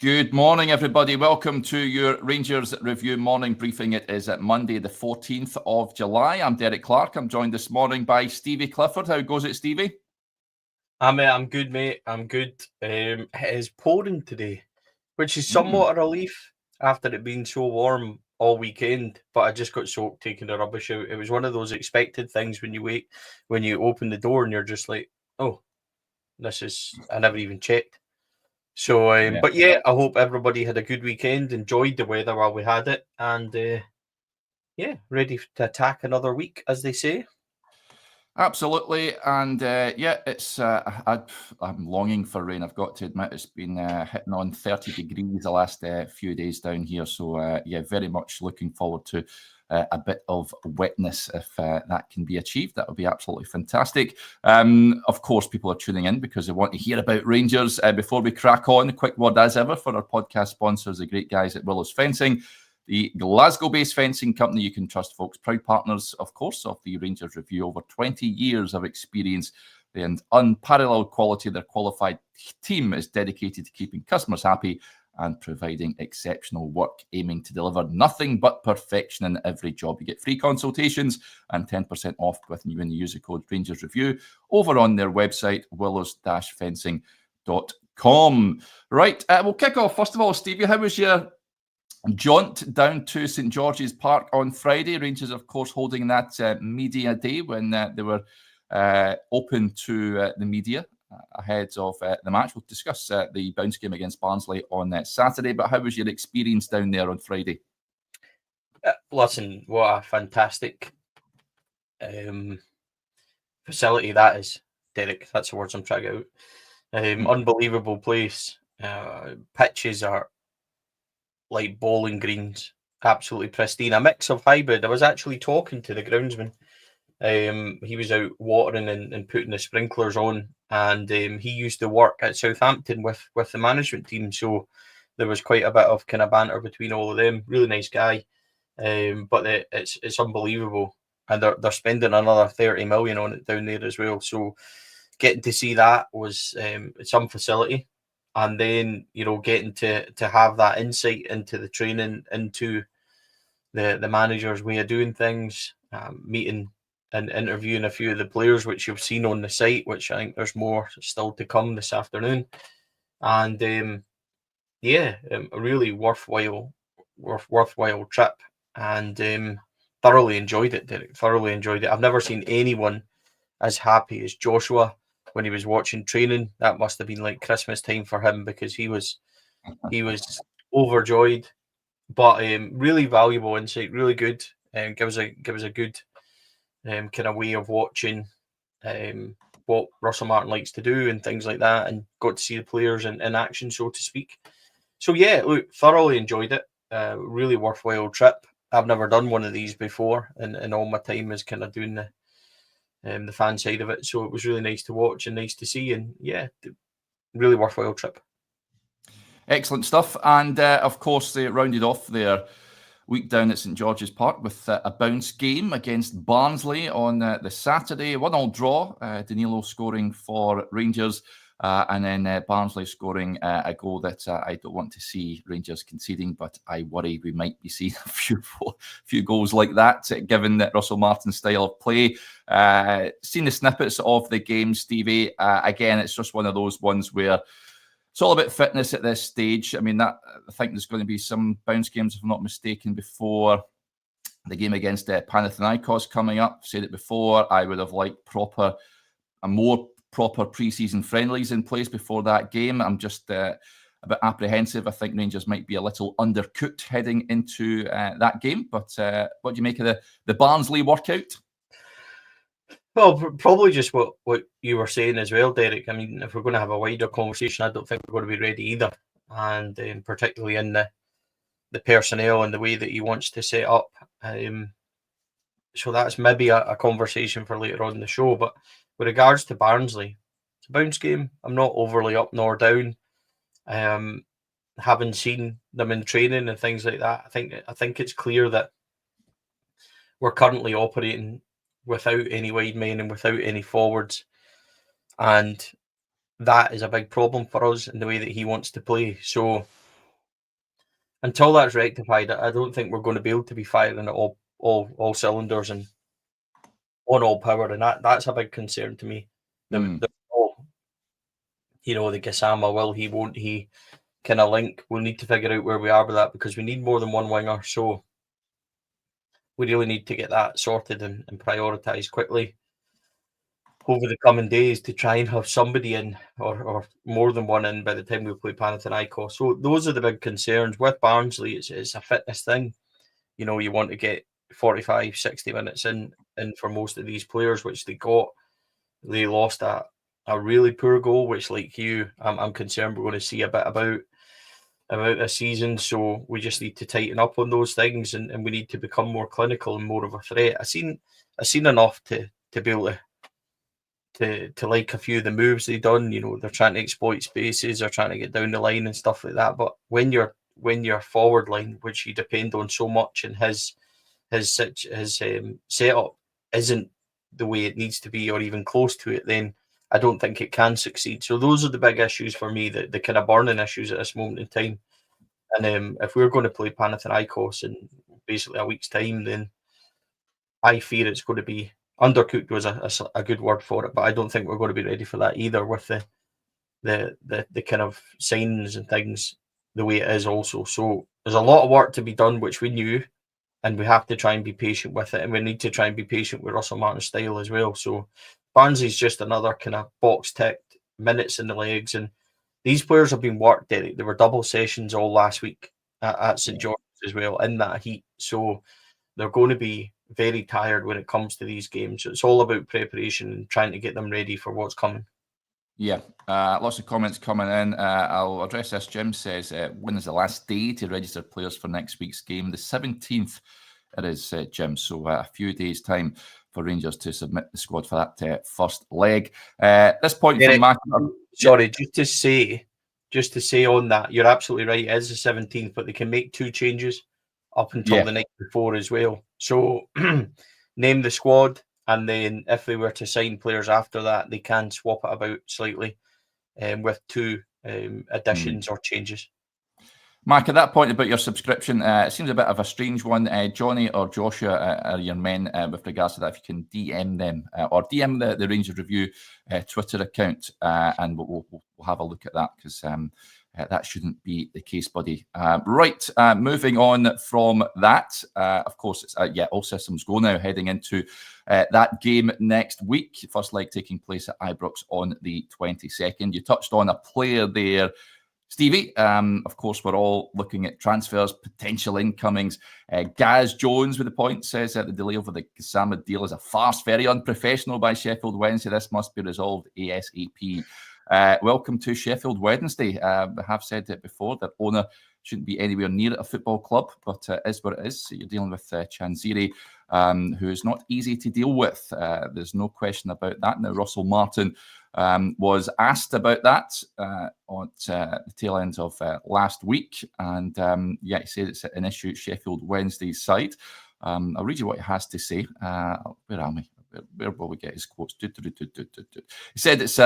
Good morning, everybody. Welcome to your Rangers Review morning briefing. It is Monday, the 14th of July. I'm Derek Clark. I'm joined this morning by Stevie Clifford. How goes it, Stevie? I'm good, mate. I'm good. It is pouring today, which is somewhat a relief after it being so warm all weekend. But I just got soaked taking the rubbish out. It was one of those expected things when you open the door and you're just like, oh, I never even checked. So, but yeah, I hope everybody had a good weekend, enjoyed the weather while we had it, and ready to attack another week, as they say. Absolutely, and it's I'm longing for rain. I've got to admit, it's been hitting on 30 degrees the last few days down here. So very much looking forward to a bit of wetness if that can be achieved. That would be absolutely fantastic. Of course, people are tuning in because they want to hear about Rangers. Before we crack on, a quick word as ever for our podcast sponsors, the great guys at Willows Fencing. The Glasgow-based fencing company you can trust, folks. Proud partners, of course, of the Rangers Review. Over 20 years of experience and unparalleled quality. Their qualified team is dedicated to keeping customers happy and providing exceptional work, aiming to deliver nothing but perfection in every job. You get free consultations and 10% off when you use the code Rangers Review over on their website, willows-fencing.com. Right, we'll kick off. First of all, Stevie, how was your jaunt down to St George's Park on Friday? Rangers, of course, holding that media day when they were open to the media ahead of the match. We'll discuss the bounce game against Barnsley on Saturday, but how was your experience down there on Friday? Listen, what a fantastic facility that is, Derek. That's the words I'm trying to get out. Unbelievable place. Pitches are like bowling greens, absolutely pristine. A mix of hybrid. I was actually talking to the groundsman. He was out watering and putting the sprinklers on, and he used to work at Southampton with the management team. So there was quite a bit of kind of banter between all of them. Really nice guy, but it's unbelievable, and they're spending another 30 million on it down there as well. So getting to see that was some facility. And then, getting to have that insight into the training, into the manager's way of doing things, meeting and interviewing a few of the players, which you've seen on the site, which I think there's more still to come this afternoon. And a really worthwhile trip, and thoroughly enjoyed it, Derek. Thoroughly enjoyed it. I've never seen anyone as happy as Joshua when he was watching training. That must have been like Christmas time for him, because he was overjoyed. But really valuable insight, really good. Give us a good kind of way of watching what Russell Martin likes to do and things like that, and got to see the players in action, so to speak. So yeah, look, thoroughly enjoyed it. Really worthwhile trip. I've never done one of these before, and all my time is kind of doing the fan side of it. So it was really nice to watch and nice to see, and really worthwhile trip. Excellent stuff. And of course, they rounded off their week down at St George's Park with a bounce game against Barnsley on the Saturday. 1-1 draw, Danilo scoring for Rangers, and then Barnsley scoring a goal that I don't want to see Rangers conceding, but I worry we might be seeing a few goals like that, given that Russell Martin's style of play. Seen the snippets of the game, Stevie. Again, it's just one of those ones where it's all about fitness at this stage. I mean, I think there's going to be some bounce games, if I'm not mistaken, before the game against Panathinaikos coming up. I've said it before, I would have liked more proper pre-season friendlies in place before that game. I'm just a bit apprehensive. I think Rangers might be a little undercooked heading into that game. But what do you make of the Barnsley workout? Well, probably just what you were saying as well, Derek. I mean, if we're going to have a wider conversation, I don't think we're going to be ready either. And particularly in the personnel and the way that he wants to set up. So that's maybe a conversation for later on in the show. But with regards to Barnsley, it's a bounce game. I'm not overly up nor down. Having seen them in training and things like that, I think it's clear that we're currently operating without any wide men and without any forwards, and that is a big problem for us in the way that he wants to play. So until that's rectified, I don't think we're going to be able to be firing at all cylinders and on all power, and that's a big concern to me. The Gassama, will he, won't he, kind of link. We'll need to figure out where we are with that, because we need more than one winger. So we really need to get that sorted and prioritised quickly over the coming days to try and have somebody in, or more than one in, by the time we play Panathinaikos. So those are the big concerns. With Barnsley, it's a fitness thing. You want to get 45, 60 minutes in for most of these players, which they got. They lost a really poor goal, which, like you, I'm concerned we're going to see a bit about this season. So we just need to tighten up on those things, and we need to become more clinical and more of a threat. I seen enough to be able to like a few of the moves they've done. They're trying to exploit spaces, they're trying to get down the line and stuff like that. But when your forward line, which you depend on so much, and his setup isn't the way it needs to be, or even close to it, then I don't think it can succeed. So those are the big issues for me, the kind of burning issues at this moment in time. And if we're going to play Panathinaikos in basically a week's time, then I fear it's going to be undercooked, was a good word for it, but I don't think we're going to be ready for that either, with the kind of signs and things the way it is also. So there's a lot of work to be done, which we knew, and we have to try and be patient with it, and we need to try and be patient with Russell Martin's style as well. So Barnsley's just another kind of box ticked, minutes in the legs, and these players have been worked, Derek. There were double sessions all last week at St George's as well, in that heat. So they're going to be very tired when it comes to these games. So it's all about preparation and trying to get them ready for what's coming. Yeah, lots of comments coming in. I'll address this. Jim says, when is the last day to register players for next week's game? The 17th it is, Jim. So a few days' time for Rangers to submit the squad for that first leg. This point Eric, from Mac. Sorry, just to say on that, you're absolutely right. It is the 17th, but they can make 2 changes up until the night before as well. So name the squad, and then if they were to sign players after that, they can swap it about slightly with 2 additions or changes. Mark, at that point about your subscription, it seems a bit of a strange one. Johnny or Joshua are your men with regards to that. If you can DM them or DM the Rangers Review Twitter account, and we'll have a look at that, because that shouldn't be the case, buddy. Right, moving on from that. Of course, it's all systems go now, heading into that game next week. First leg taking place at Ibrox on the 22nd. You touched on a player there, Stevie. Of course, we're all looking at transfers, potential incomings. Gaz Jones with the point says that the delay over the Gassama deal is a farce, very unprofessional by Sheffield Wednesday. This must be resolved ASAP. Welcome to Sheffield Wednesday. I have said it before, that owner shouldn't be anywhere near a football club, but it is what it is. So you're dealing with Chanziri, who is not easy to deal with. There's no question about that. Now, Russell Martin was asked about that on the tail end of last week, and he said it's an issue at Sheffield Wednesday's side. I'll read you what he has to say. Where am I? Where will we get his quotes? He said it's in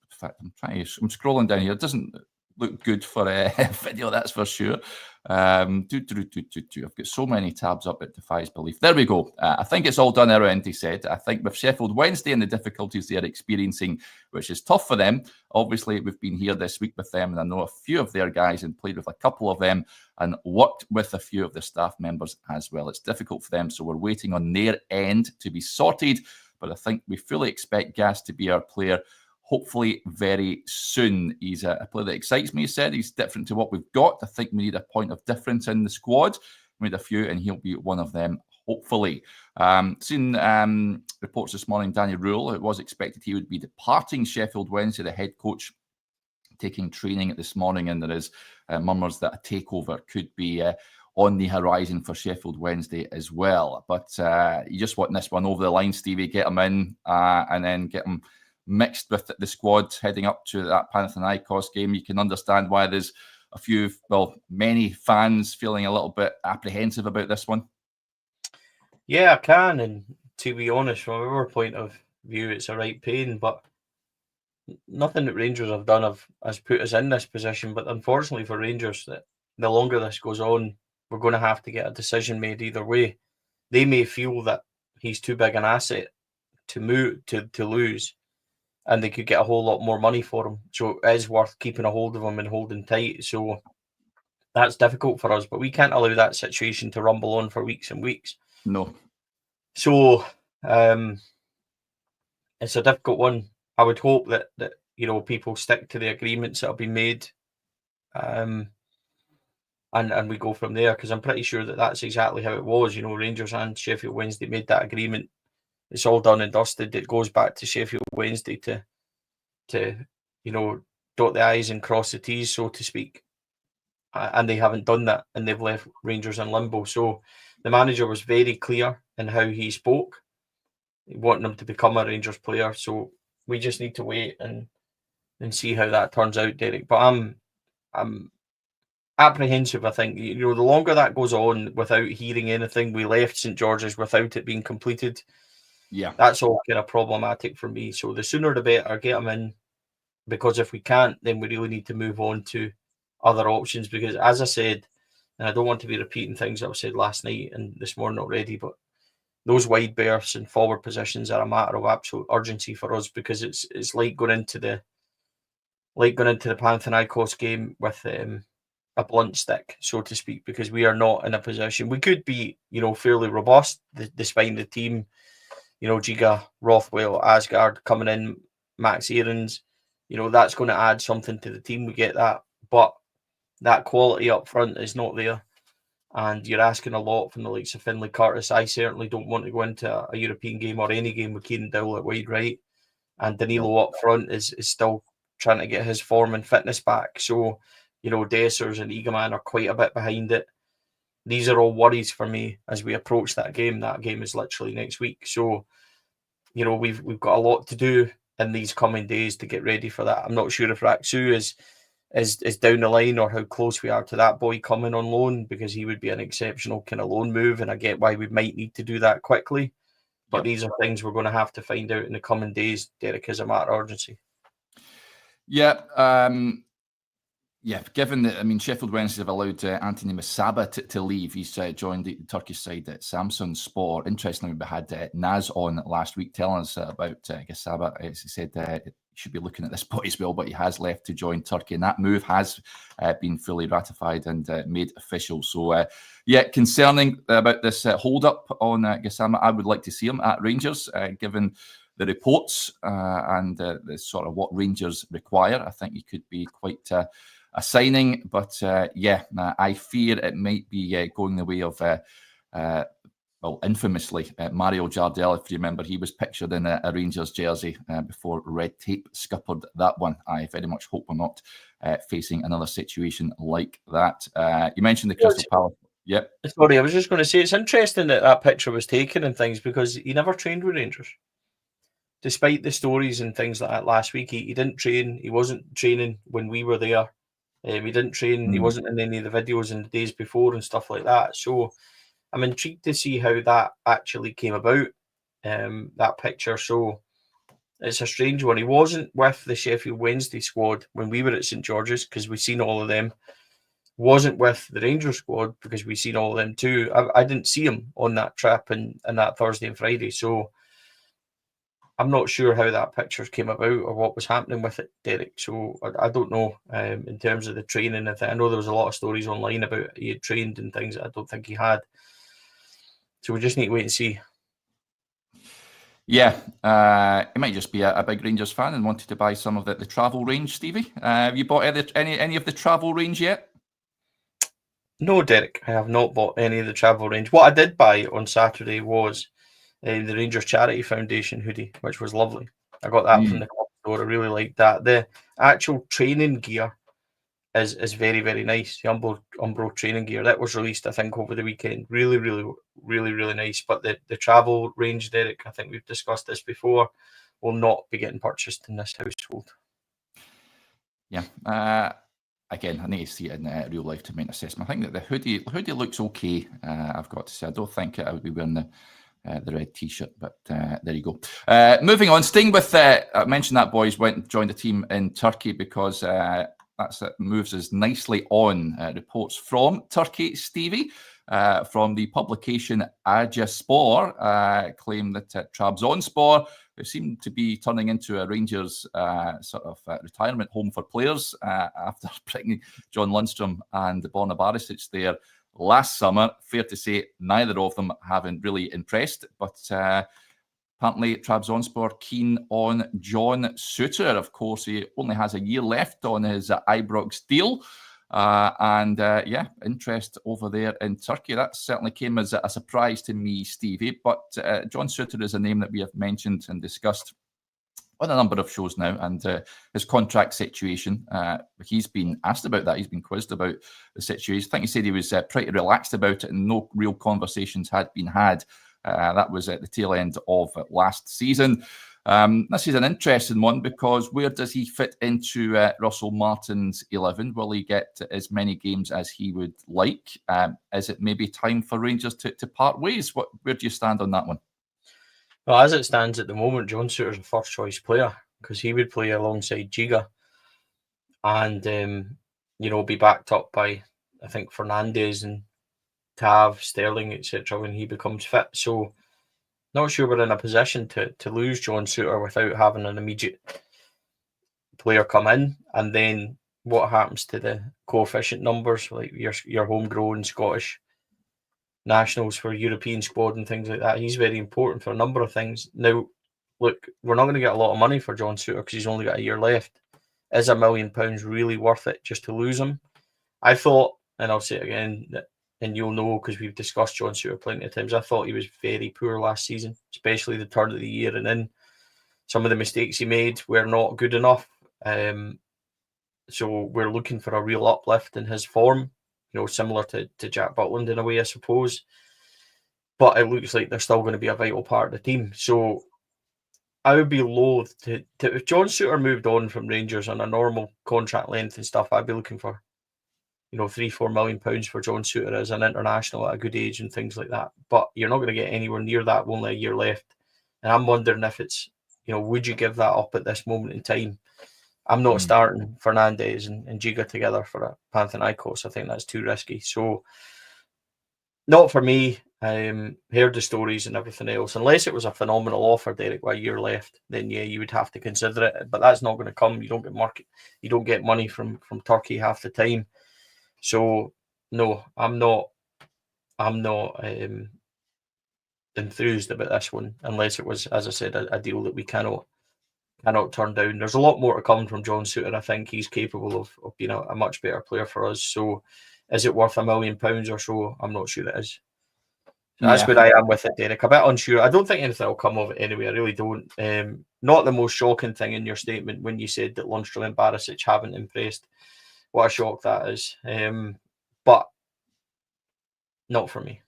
fact, I'm scrolling down here. It doesn't look good for a video, that's for sure. I've got so many tabs up, it defies belief. There we go. I think it's all done our end, he said. I think with Sheffield Wednesday and the difficulties they're experiencing, which is tough for them, obviously we've been here this week with them, and I know a few of their guys and played with a couple of them and worked with a few of the staff members as well. It's difficult for them, so we're waiting on their end to be sorted, but I think we fully expect Gas to be our player, hopefully very soon. He's a player that excites me, he said. He's different to what we've got. I think we need a point of difference in the squad. We need a few, and he'll be one of them, hopefully. Seen reports this morning, Danny Rule, it was expected he would be departing Sheffield Wednesday, the head coach, taking training this morning, and there is murmurs that a takeover could be on the horizon for Sheffield Wednesday as well. But you just want this one over the line, Stevie, get him in, and then get him mixed with the squad heading up to that Panathinaikos game. You can understand why there's many fans feeling a little bit apprehensive about this one. Yeah, I can, and to be honest, from our point of view, it's a right pain, but nothing that Rangers have done has put us in this position. But unfortunately for Rangers, that the longer this goes on, we're going to have to get a decision made either way. They may feel that he's too big an asset to lose, and they could get a whole lot more money for him. So it is worth keeping a hold of him and holding tight. So that's difficult for us, but we can't allow that situation to rumble on for weeks and weeks. No. So it's a difficult one. I would hope that people stick to the agreements that have been made, and we go from there, because I'm pretty sure that that's exactly how it was. Rangers and Sheffield Wednesday made that agreement. It's all done and dusted. It goes back to Sheffield Wednesday to dot the I's and cross the T's, so to speak. And they haven't done that, and they've left Rangers in limbo. So the manager was very clear in how he spoke, wanting them to become a Rangers player. So we just need to wait and see how that turns out, Derek. But I'm apprehensive. I think the longer that goes on without hearing anything, we left St George's without it being completed. Yeah, that's all kind of problematic for me. So the sooner the better, get them in, because if we can't, then we really need to move on to other options. Because as I said, and I don't want to be repeating things that I've said last night and this morning already, but those wide berths and forward positions are a matter of absolute urgency for us, because it's like going into the Panathinaikos game with a blunt stick, so to speak, because we are not in a position. We could be, fairly robust, despite the team. Giga, Rothwell, Asgard coming in, Max Aarons, that's going to add something to the team. We get that. But that quality up front is not there. And you're asking a lot from the likes of Finlay Curtis. I certainly don't want to go into a European game or any game with Kieran Dowell at wide right. And Danilo up front is still trying to get his form and fitness back. So, Dessers and Eagleman are quite a bit behind it. These are all worries for me as we approach that game. That game is literally next week. So, we've got a lot to do in these coming days to get ready for that. I'm not sure if Raksu is down the line, or how close we are to that boy coming on loan, because he would be an exceptional kind of loan move, and I get why we might need to do that quickly. But these are things we're going to have to find out in the coming days, Derek, as a matter of urgency. Yeah. Given that, Sheffield Wednesday have allowed Anthony Masaba to leave. He's joined the Turkish side at Samsun Spor. Interestingly, we had Naz on last week telling us about Gassama. As he said, he should be looking at this point as well, but he has left to join Turkey, and that move has been fully ratified and made official. So, concerning about this hold-up on Gassama, I would like to see him at Rangers, given the reports and the sort of what Rangers require. I think he could be quite a signing, but I fear it might be going the way of, infamously, Mario Jardel. If you remember, he was pictured in a Rangers jersey before red tape scuppered that one. I very much hope we're not facing another situation like that. You mentioned the Crystal Palace. Yep. Sorry, I was just going to say, it's interesting that picture was taken and things, because he never trained with Rangers. Despite the stories and things like that last week, he didn't train. He wasn't training when we were there. He didn't train. He wasn't in any of the videos in the days before and stuff like that. So I'm intrigued to see how that actually came about, that picture. So it's a strange one. He wasn't with the Sheffield Wednesday squad when we were at St George's, because we've seen all of them. Wasn't with the Rangers squad because we've seen all of them too. I didn't see him on that trip and that Thursday and Friday. So I'm not sure how that picture came about or what was happening with it, Derek. So I don't know in terms of the training. I know there was a lot of stories online about he had trained and things that I don't think he had. So we just need to wait and see. Yeah, he might just be a big Rangers fan and wanted to buy some of the travel range, Stevie. Have you bought any of the travel range yet? No, Derek, I have not bought any of the travel range. What I did buy on Saturday was the Rangers Charity Foundation hoodie, which was lovely. I got that from the club store. I really liked that. The actual training gear is very, very nice. The Umbro training gear that was released, I think, over the weekend. Really, really, really, really nice. But the travel range, Derek, I think we've discussed this before, will not be getting purchased in this household. Yeah. Again, I need to see it in real life to make an assessment. I think that the hoodie looks okay. I've got to say, I don't think I would be wearing the red T-shirt, but there you go. Moving on, staying with, I mentioned that boys joined the team in Turkey because That moves us nicely on. Reports from Turkey, Stevie, from the publication Aja Spor, claim that Trabzonspor, who seem to be turning into a Rangers retirement home for players after bringing John Lundstrom and Borna Barisic there last summer. Fair to say neither of them haven't really impressed, but apparently Trabzonspor keen on John Souttar. Of course, he only has a year left on his Ibrox deal. Interest over there in Turkey. That certainly came as a surprise to me, Stevie. But John Souttar is a name that we have mentioned and discussed on a number of shows now, and his contract situation. He's been asked about that. He's been quizzed about the situation. I think he said he was pretty relaxed about it, and no real conversations had been had. That was at the tail end of last season. This is an interesting one because where does he fit into Russell Martin's 11? Will he get as many games as he would like? Is it maybe time for Rangers to part ways? Where do you stand on that one? Well, as it stands at the moment, John Souttar's a first choice player because he would play alongside Djeidi and be backed up by, I think, Fernandes and Tav, Sterling, etc. when he becomes fit. So not sure we're in a position to lose John Souttar without having an immediate player come in. And then what happens to the coefficient numbers, like your homegrown Scottish nationals for European squad and things like that? He's very important for a number of things. Now, look, we're not going to get a lot of money for John Souttar because he's only got a year left. Is £1 million really worth it just to lose him? I thought, and I'll say it again, and you'll know because we've discussed John Souttar plenty of times, I thought he was very poor last season, especially the turn of the year, and then some of the mistakes he made were not good enough. So we're looking for a real uplift in his form, similar to Jack Butland in a way, I suppose. But it looks like they're still going to be a vital part of the team. So I would be loath to if John Souttar moved on from Rangers on a normal contract length and stuff, I'd be looking for, £3-4 million for John Souttar as an international at a good age and things like that. But you're not going to get anywhere near that with only a year left. And I'm wondering if it's, would you give that up at this moment in time? I'm not starting Fernandes and Djeidi together for a Panathinaikos. I think that's too risky. So not for me. Heard the stories and everything else. Unless it was a phenomenal offer, Derek, with a year left, then yeah, you would have to consider it. But that's not going to come. You don't get money from Turkey half the time. So no, I'm not enthused about this one, unless it was, as I said, a deal that we cannot turn down. There's a lot more to come from John Souttar. I think he's capable of being a much better player for us. So is it worth £1 million or so? I'm not sure it is. That's where I am with it, Derek. A bit unsure. I don't think anything will come of it anyway. I really don't. Not the most shocking thing in your statement when you said that Lundstrom and Barisic haven't impressed. What a shock that is. But not for me.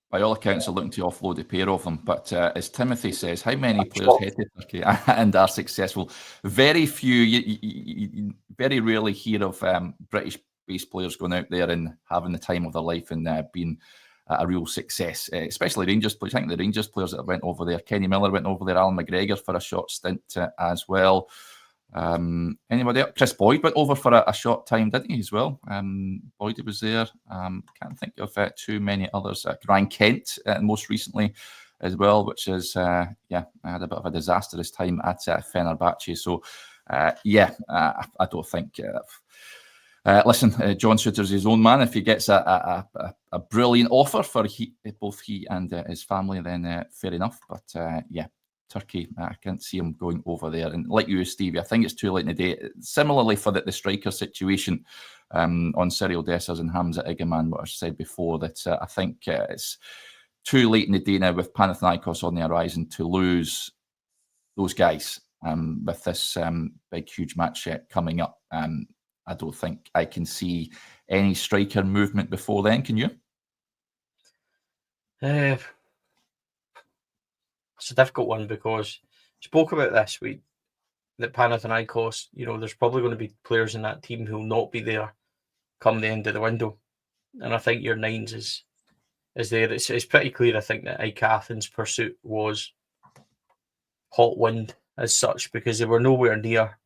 By all accounts, are looking to offload a pair of them. But as Timothy says, how many players head to Turkey and are successful? Very few. You very rarely hear of British-based players going out there and having the time of their life and being a real success, especially Rangers players. I think the Rangers players that went over there, Kenny Miller went over there, Alan McGregor for a short stint as well. Anybody else? Chris Boyd went over for a short time, didn't he, as well? Boyd was there. Can't think of too many others. Ryan Kent most recently as well, which is, I had a bit of a disastrous time at Fenerbahce. So, I don't think... listen, John Souttar's his own man. If he gets a brilliant offer for both he and his family, then fair enough. But Turkey, I can't see him going over there. And like you, Stevie, I think it's too late in the day. Similarly for the striker situation on Cyril Dessers and Hamza Igaman, what I said before, that I think it's too late in the day now with Panathinaikos on the horizon to lose those guys with this big, huge match coming up. I don't think I can see any striker movement before then. Can you? It's a difficult one because we spoke about this week that Panathinaikos, there's probably going to be players in that team who will not be there come the end of the window. And I think your nines is there. It's pretty clear, I think, that Ike Athens' pursuit was hot wind as such because they were nowhere near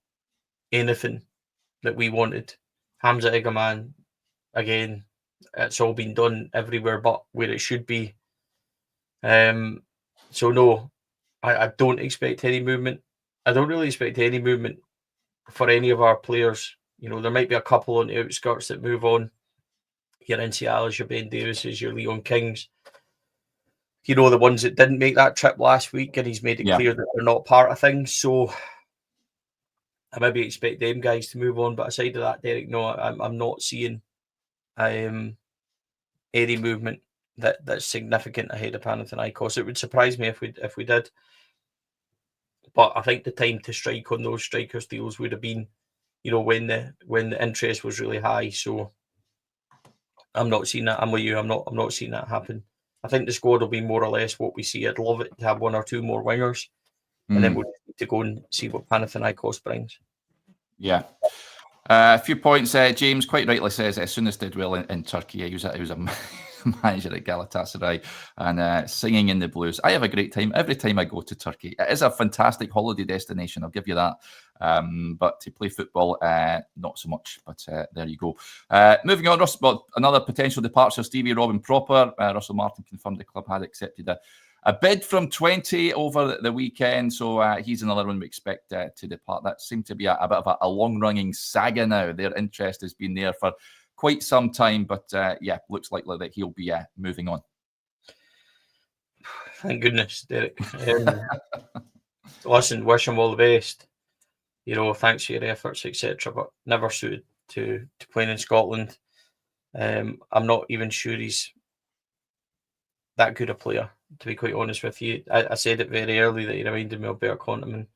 anything that we wanted. Hamza Egaman, again, it's all been done everywhere but where it should be. So no, I don't expect any movement. I don't really expect any movement for any of our players. There might be a couple on the outskirts that move on. Your NCLs, your Ben Davises, your Leon Kings. The ones that didn't make that trip last week, and he's made it clear that they're not part of things. So I maybe expect them guys to move on. But aside of that, Derek, no, I'm not seeing any movement that's significant ahead of Panathinaikos. It would surprise me if we did. But I think the time to strike on those strikers deals would have been, when the interest was really high. So I'm not seeing that. I'm with you. I'm not seeing that happen. I think the squad will be more or less what we see. I'd love it to have one or two more wingers, and then we'll need to go and see what Panathinaikos brings. Yeah. A few points. James quite rightly says Souness did well in Turkey. He was a manager at Galatasaray and singing in the blues. I have a great time every time I go to Turkey. It is a fantastic holiday destination, I'll give you that. But to play football, not so much. But there you go. Moving on, another potential departure, Stevie Robin Proper. Russell Martin confirmed the club had accepted a bid from 20 over the weekend, so he's another one we expect to depart. That seemed to be a bit of a long-running saga now. Their interest has been there for quite some time, but looks likely that he'll be moving on. Thank goodness, Derek. Listen, wish him all the best. Thanks for your efforts, etc. But never suited to playing in Scotland. I'm not even sure he's that good a player, to be quite honest with you. I said it very early that he reminded me of Bert Conterman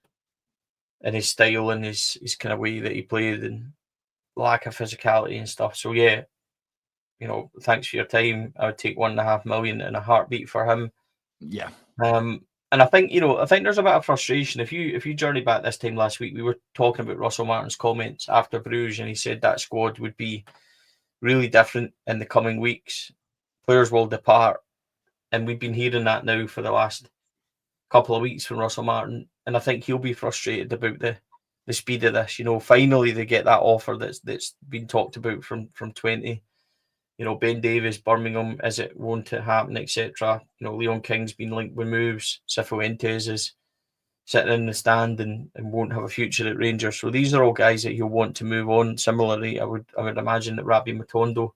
in his style and his kind of way that he played and lack of physicality and stuff. So yeah, thanks for your time. I would take $1.5 million in a heartbeat for him. Yeah. And I think there's a bit of frustration. If you journey back this time last week, we were talking about Russell Martin's comments after Bruges, and he said that squad would be really different in the coming weeks. Players will depart. And we've been hearing that now for the last couple of weeks from Russell Martin. And I think he'll be frustrated about the speed of this. Finally they get that offer that's been talked about from 20. Ben Davies, Birmingham, is it won't to happen, etc. Leon King's been linked with moves. Cifuentes is sitting in the stand and won't have a future at Rangers. So these are all guys that he'll want to move on. Similarly, I would imagine that Rabbi Matondo,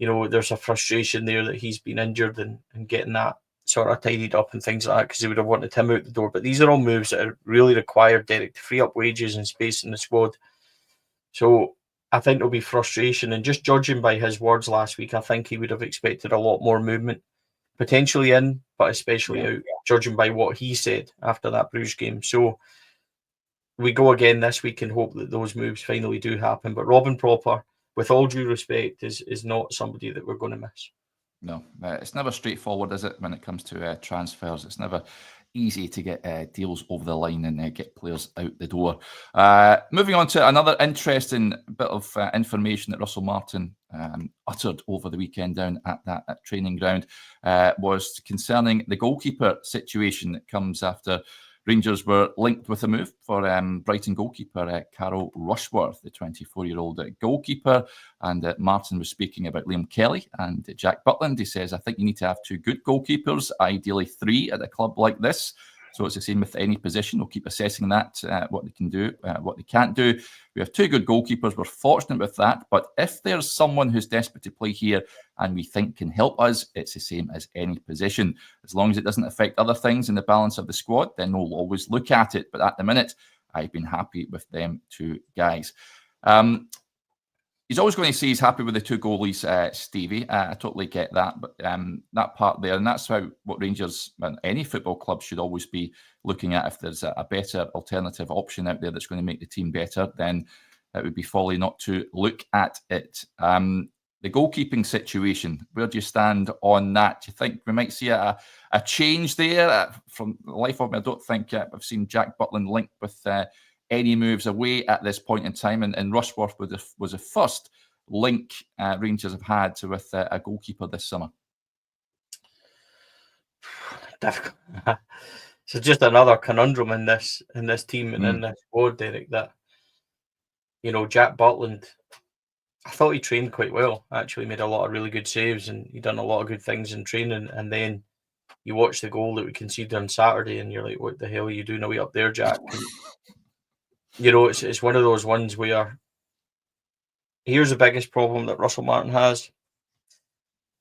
there's a frustration there that he's been injured and getting that sort of tidied up and things like that because he would have wanted him out the door. But these are all moves that are really required, Derek, to free up wages and space in the squad. So I think there'll be frustration. And just judging by his words last week, I think he would have expected a lot more movement, potentially in, but especially out, judging by what he said after that Bruges game. So we go again this week and hope that those moves finally do happen. But Robin Proper, with all due respect, is not somebody that we're going to miss. No, it's never straightforward, is it, when it comes to transfers? It's never easy to get deals over the line and get players out the door. Moving on to another interesting bit of information that Russell Martin uttered over the weekend down at that training ground was concerning the goalkeeper situation that comes after Rangers were linked with a move for Brighton goalkeeper Carol Rushworth, the 24-year-old goalkeeper. And Martin was speaking about Liam Kelly and Jack Butland. He says, I think you need to have two good goalkeepers, ideally three at a club like this. So it's the same with any position. We'll keep assessing that, what they can do, what they can't do. We have two good goalkeepers. We're fortunate with that. But if there's someone who's desperate to play here and we think can help us, it's the same as any position. As long as it doesn't affect other things in the balance of the squad, then we'll always look at it. But at the minute, I've been happy with them two guys. He's always going to say he's happy with the two goalies, Stevie. I totally get that. But that part there, and that's what Rangers and any football club should always be looking at. If there's a better alternative option out there that's going to make the team better, then it would be folly not to look at it. The goalkeeping situation, where do you stand on that? Do you think we might see a change there? From the life of me, I don't think I've seen Jack Butland linked with any moves away at this point in time, and Rushworth was the first link Rangers have had with a goalkeeper this summer. Difficult. So just another conundrum in this team and in this squad, Derek. That Jack Butland I thought he trained quite well. Actually, made a lot of really good saves, and he done a lot of good things in training. And then you watch the goal that we conceded on Saturday, and you're like, "What the hell are you doing away up there, Jack?" And, it's one of those ones where here's the biggest problem that Russell Martin has.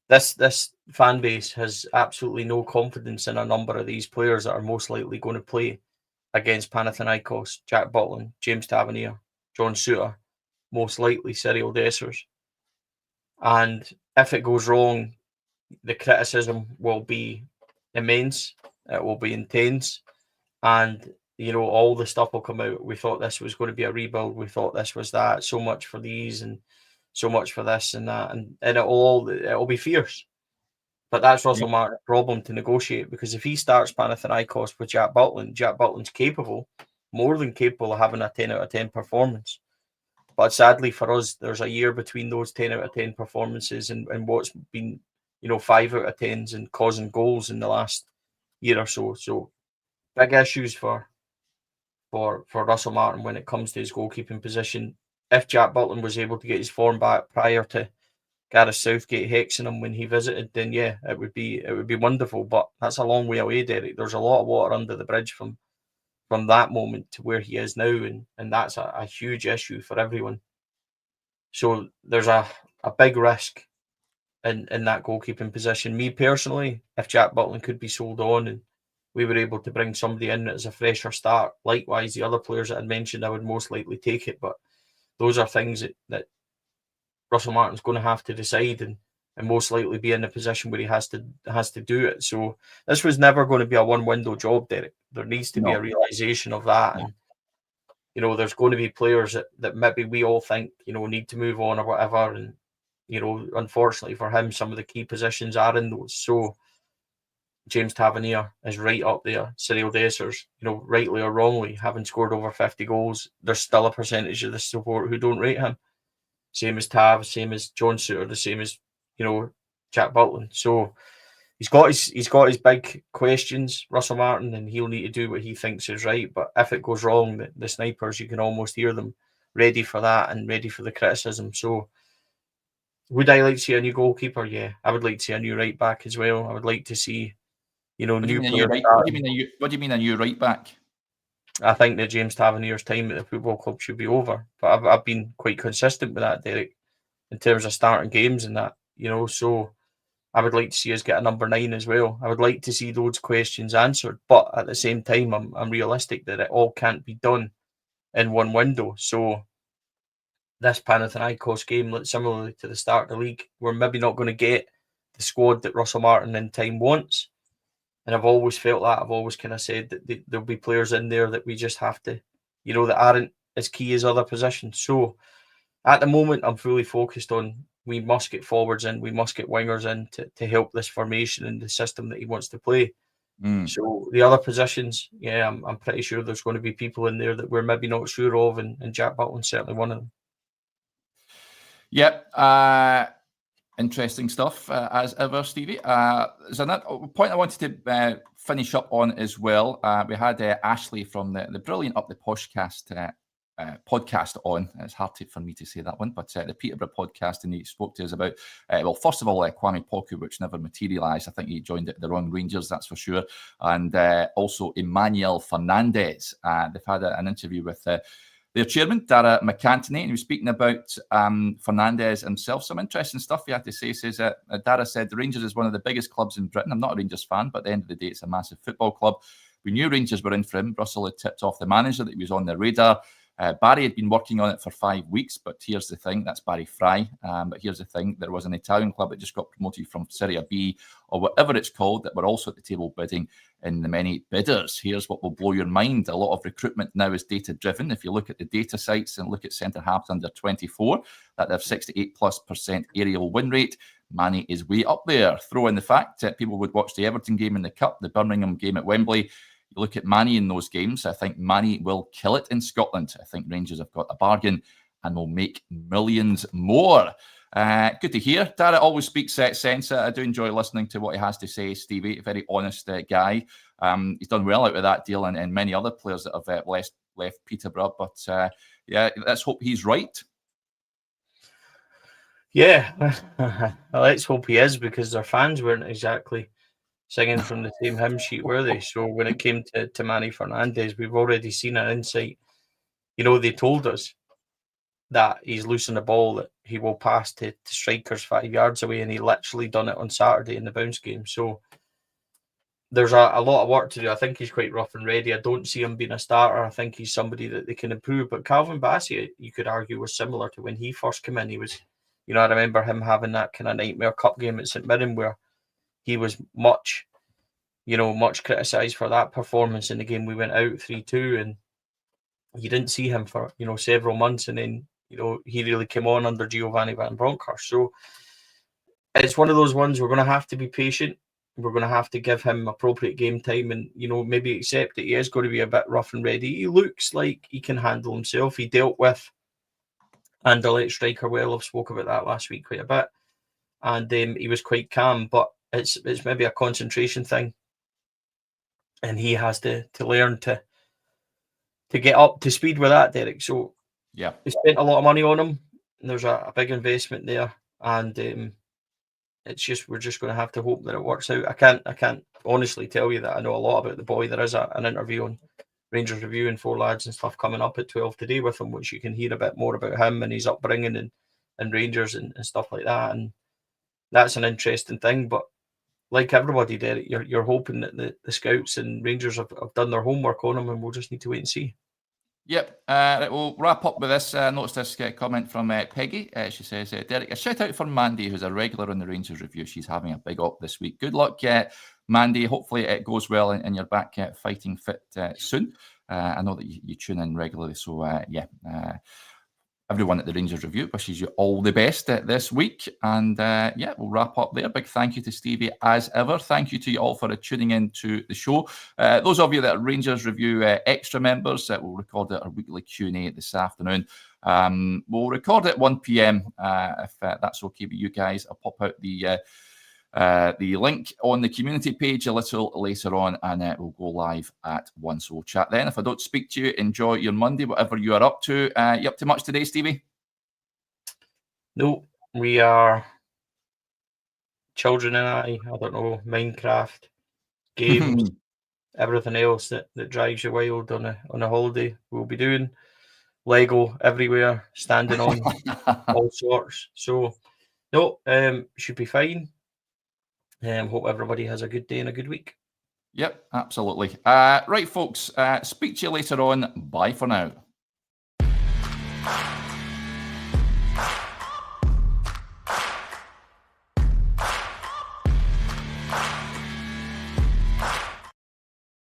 This fan base has absolutely no confidence in a number of these players that are most likely going to play against Panathinaikos: Jack Butland, James Tavernier, John Souttar, most likely Cyril Dessers. And if it goes wrong, the criticism will be immense. It will be intense. And, all the stuff will come out. We thought this was going to be a rebuild. We thought this was that. So much for these and so much for this and that. And it'll be fierce. But that's Russell Martin's problem to negotiate, because if he starts Panathinaikos with Jack Butland's capable, more than capable of having a 10 out of 10 performance. But sadly for us, there's a year between those 10 out of 10 performances and what's been, 5 out of 10s and causing goals in the last year or so. So big issues for Russell Martin when it comes to his goalkeeping position. If Jack Butland was able to get his form back prior to Gareth Southgate hexing him when he visited, then yeah, it would be wonderful. But that's a long way away, Derek. There's a lot of water under the bridge from that moment to where he is now, and that's a huge issue for everyone. So there's a big risk in that goalkeeping position. Me personally, if Jack Butland could be sold on and we were able to bring somebody in as a fresher start, likewise the other players that I mentioned, I would most likely take it. But those are things that Russell Martin's going to have to decide and most likely be in a position where he has to do it. So this was never going to be a one-window job, Derek. There needs to be a realisation of that. And, there's going to be players that maybe we all think, need to move on or whatever. And, unfortunately for him, some of the key positions are in those. So James Tavernier is right up there. Cyril Dessers, rightly or wrongly, having scored over 50 goals, there's still a percentage of the support who don't rate him. Same as Tav, same as John Souttar, the same as, Jack Butland. So he's got his big questions, Russell Martin, and he'll need to do what he thinks is right. But if it goes wrong, the snipers, you can almost hear them ready for that and ready for the criticism. So would I like to see a new goalkeeper? Yeah, I would like to see a new right back as well. I would like to see, new players. What do you mean a new right back? I think that James Tavernier's time at the football club should be over. But I've been quite consistent with that, Derek, in terms of starting games and that, so I would like to see us get a number 9 as well. I would like to see those questions answered. But at the same time, I'm realistic that it all can't be done in one window. So this Panathinaikos game, similarly to the start of the league, we're maybe not going to get the squad that Russell Martin in time wants. And I've always felt that. I've always kind of said that there'll be players in there that we just have to, that aren't as key as other positions. So at the moment, I'm fully focused on we must get forwards in, we must get wingers in to help this formation and the system that he wants to play. So the other positions, yeah, I'm pretty sure there's going to be people in there that we're maybe not sure of, and Jack Butland's certainly one of them. Yep. Interesting stuff, as ever, Stevie. There's another point I wanted to finish up on as well. We had Ashley from the brilliant Up the Poshcast podcast on. It's hard for me to say that one, but the Peterborough podcast, and he spoke to us about, well, first of all, Kwame Poku, which never materialised. I think he joined the wrong Rangers, that's for sure. And also Emmanuel Fernandez. They've had an interview with their chairman, Dara McAntony, and he was speaking about Fernandez himself. Some interesting stuff he had to say. He says, Dara said, the Rangers is one of the biggest clubs in Britain. I'm not a Rangers fan, but at the end of the day, it's a massive football club. We knew Rangers were in for him. Russell had tipped off the manager that he was on their radar. Barry had been working on it for 5 weeks, but here's the thing, that's Barry Fry. But here's the thing, there was an Italian club that just got promoted from Serie B or whatever it's called that were also at the table bidding in the many bidders. Here's what will blow your mind. A lot of recruitment now is data-driven. If you look at the data sites and look at centre-halves under 24, that have 68+% aerial win rate, Manny is way up there. Throw in the fact that people would watch the Everton game in the Cup, the Birmingham game at Wembley. You look at Manny in those games, I think Manny will kill it in Scotland. I think Rangers have got a bargain and will make millions more. Good to hear. Dara always speaks sense. I do enjoy listening to what he has to say, Stevie. A very honest guy. He's done well out of that deal and many other players that have left Peterborough. But yeah, let's hope he's right. Yeah, let's hope he is, because their fans weren't exactly singing from the same hymn sheet, were they? So when it came to Manny Fernandez, we've already seen an insight. They told us that he's loosing the ball that he will pass to strikers 5 yards away, and he literally done it on Saturday in the bounce game. So there's a lot of work to do. I think he's quite rough and ready. I don't see him being a starter. I think he's somebody that they can improve. But Calvin Bassey, you could argue, was similar to when he first came in. He was, I remember him having that kind of nightmare cup game at St Mirren where he was much criticised for that performance in the game. We went out 3-2 and you didn't see him for, several months. And then, he really came on under Giovanni Van Bronckhorst. So it's one of those ones we're going to have to be patient. We're going to have to give him appropriate game time and, maybe accept that he is going to be a bit rough and ready. He looks like he can handle himself. He dealt with Anderlecht striker well. I've spoke about that last week quite a bit. And he was quite calm, but it's maybe a concentration thing. And he has to learn to get up to speed with that, Derek. So yeah, we spent a lot of money on him. And there's a big investment there. And we're just going to have to hope that it works out. I can't honestly tell you that I know a lot about the boy. There is an interview on Rangers Review and Four Lads and stuff coming up at 12 today with him, which you can hear a bit more about him and his upbringing and Rangers and stuff like that. And that's an interesting thing. But like everybody, Derek, you're hoping that the scouts and Rangers have done their homework on him, and we'll just need to wait and see. Yep. Right, we'll wrap up with this. Notice this comment from Peggy. She says, Derek, a shout out for Mandy, who's a regular on the Rangers Review. She's having a big up this week. Good luck, Mandy. Hopefully it goes well and you're back fighting fit soon. I know that you tune in regularly. So, everyone at the Rangers Review wishes you all the best this week. And we'll wrap up there. Big thank you to Stevie as ever. Thank you to you all for tuning in to the show. Those of you that are Rangers Review extra members, we'll record our weekly Q&A this afternoon. We'll record at 1 p.m. If that's okay with you guys. I'll pop out the link on the community page a little later on, and we'll go live at 1. So we'll chat then. If I don't speak to you, enjoy your Monday, whatever you are up to. You up to much today, Stevie? No, we are children and I don't know, Minecraft, games, everything else that drives you wild on a holiday. We'll be doing Lego everywhere, standing on all sorts. So no, should be fine. Hope everybody has a good day and a good week. Yep, absolutely. Right, folks, speak to you later on. Bye for now.